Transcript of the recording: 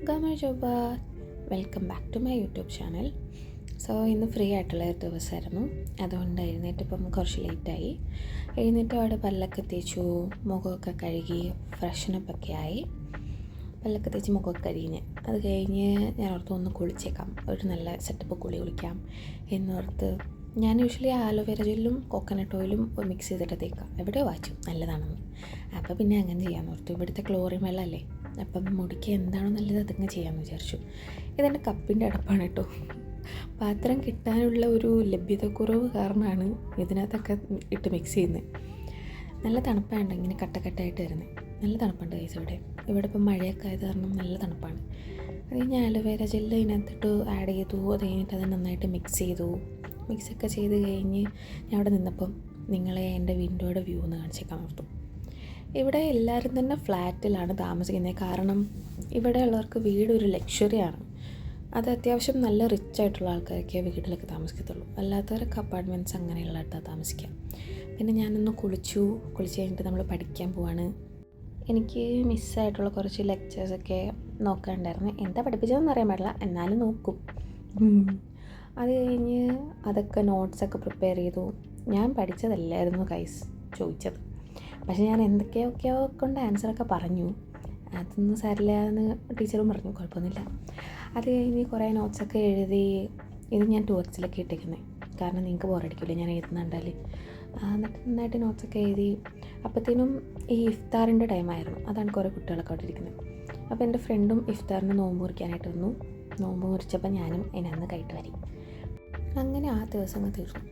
ഗമജോബ welcome back to my YouTube channel. So ഇന്ന് free ആയിട്ടുള്ള ഒരു ദിവസമായിരുന്നു. അതുകൊണ്ട് എഴുന്നേറ്റിപ്പം കുറച്ച് ലേറ്റായി. എഴുന്നേറ്റ് അവിടെ പല്ലൊക്കെ തേച്ചു, മുഖമൊക്കെ കഴുകി ഫ്രഷനപ്പൊക്കെ ആയി. പല്ലൊക്കെ തേച്ച് മുഖമൊക്കെ കഴുകിഞ്ഞ് അത് കഴിഞ്ഞ് ഞാൻ ഓർത്ത് ഒന്ന് കുളിച്ചേക്കാം, ഒരു നല്ല സെറ്റപ്പ് കുളിക്കാം എന്നോർത്ത് ഞാൻ യൂഷ്വലി ആലോവേര ജെല്ലും കോക്കനട്ട് ഓയിലും മിക്സ് ചെയ്തിട്ട് തേക്കാം. എവിടെയോ വായിച്ചു നല്ലതാണെന്ന്. അപ്പോൾ പിന്നെ അങ്ങനെ ചെയ്യാമെന്ന് ഓർത്തു. ഇവിടുത്തെ ക്ലോറിൻ വെള്ളമല്ലേ, അപ്പം മുടിക്ക് എന്താണോ നല്ലത് അതങ്ങ് ചെയ്യാമെന്ന് വിചാരിച്ചു. ഇതെൻ്റെ കപ്പിൻ്റെ അടപ്പാണ് കേട്ടോ. പാത്രം കിട്ടാനുള്ള ഒരു ലഭ്യതക്കുറവ് കാരണമാണ് ഇതിനകത്തൊക്കെ ഇട്ട് മിക്സ് ചെയ്യുന്നത്. നല്ല തണുപ്പാണ്, ഇങ്ങനെ കട്ടക്കട്ടായിട്ട് വരുന്നത്. നല്ല തണുപ്പുണ്ട് കൈസ്. ഇവിടെ ഇപ്പം മഴയൊക്കെ ആയത് കാരണം നല്ല തണുപ്പാണ്. അത് കഴിഞ്ഞ് ആലോവേര ജെല്ല് ഇതിനകത്തിട്ട് ആഡ് ചെയ്തു. അത് കഴിഞ്ഞിട്ട് അത് നന്നായിട്ട് മിക്സൊക്കെ ചെയ്ത് കഴിഞ്ഞ് ഞാൻ അവിടെ നിന്നപ്പം നിങ്ങളെ എൻ്റെ വിൻഡോയുടെ വ്യൂ ഒന്ന് കാണിച്ചേക്കാൻ ഓർത്തു. ഇവിടെ എല്ലാവരും തന്നെ ഫ്ലാറ്റിലാണ് താമസിക്കുന്നത്. കാരണം ഇവിടെ ഉള്ളവർക്ക് വീടൊരു ലക്ഷറിയാണ്. അത് അത്യാവശ്യം നല്ല റിച്ച് ആയിട്ടുള്ള ആൾക്കാരൊക്കെ വീട്ടിലൊക്കെ താമസിക്കത്തുള്ളൂ. അല്ലാത്തവരൊക്കെ അപ്പാർട്ട്മെൻറ്റ്സ് അങ്ങനെയുള്ള അടുത്താണ് താമസിക്കാം. പിന്നെ ഞാനൊന്ന് കുളിച്ച് കഴിഞ്ഞിട്ട് നമ്മൾ പഠിക്കാൻ പോവാണ്. എനിക്ക് മിസ്സായിട്ടുള്ള കുറച്ച് ലെക്ചേഴ്സൊക്കെ നോക്കാനുണ്ടായിരുന്നു. എന്താ പഠിപ്പിച്ചതെന്ന് അറിയാൻ പാടില്ല, എന്നാലും നോക്കും. അത് കഴിഞ്ഞ് അതൊക്കെ നോട്ട്സൊക്കെ പ്രിപ്പയർ ചെയ്തു. ഞാൻ പഠിച്ചതല്ലായിരുന്നു ഗൈസ് ചോദിച്ചത്, പക്ഷേ ഞാൻ എന്തൊക്കെയൊക്കെയോ കൊണ്ട് ആൻസറൊക്കെ പറഞ്ഞു. അതൊന്നും സാരില്ല എന്ന് ടീച്ചറും പറഞ്ഞു, കുഴപ്പമൊന്നുമില്ല. അത് കഴിഞ്ഞ് കുറേ നോട്ട്സൊക്കെ എഴുതി. ഇത് ഞാൻ ടൂറിസ്റ്റിലൊക്കെ ഇട്ടിരിക്കുന്നത്, കാരണം നിങ്ങൾക്ക് ബോറടിക്കില്ല ഞാൻ എഴുതുന്നുണ്ടാൽ. എന്നിട്ട് നന്നായിട്ട് നോട്ട്സൊക്കെ എഴുതി. അപ്പോഴത്തേനും ഈ ഇഫ്താറിൻ്റെ ടൈമായിരുന്നു. അതാണ് കുറേ കുട്ടികളൊക്കെ അവിടെ ഇരിക്കുന്നത്. അപ്പോൾ എൻ്റെ ഫ്രണ്ടും ഇഫ്താറിന് നോമ്പ് മുറിക്കാനായിട്ട് വന്നു. നോമ്പ് മുറിച്ചപ്പോൾ ഞാനും അതിനന്ന് കൈയിട്ട് വരി. അങ്ങനെ ആ ദിവസം തീർന്നു.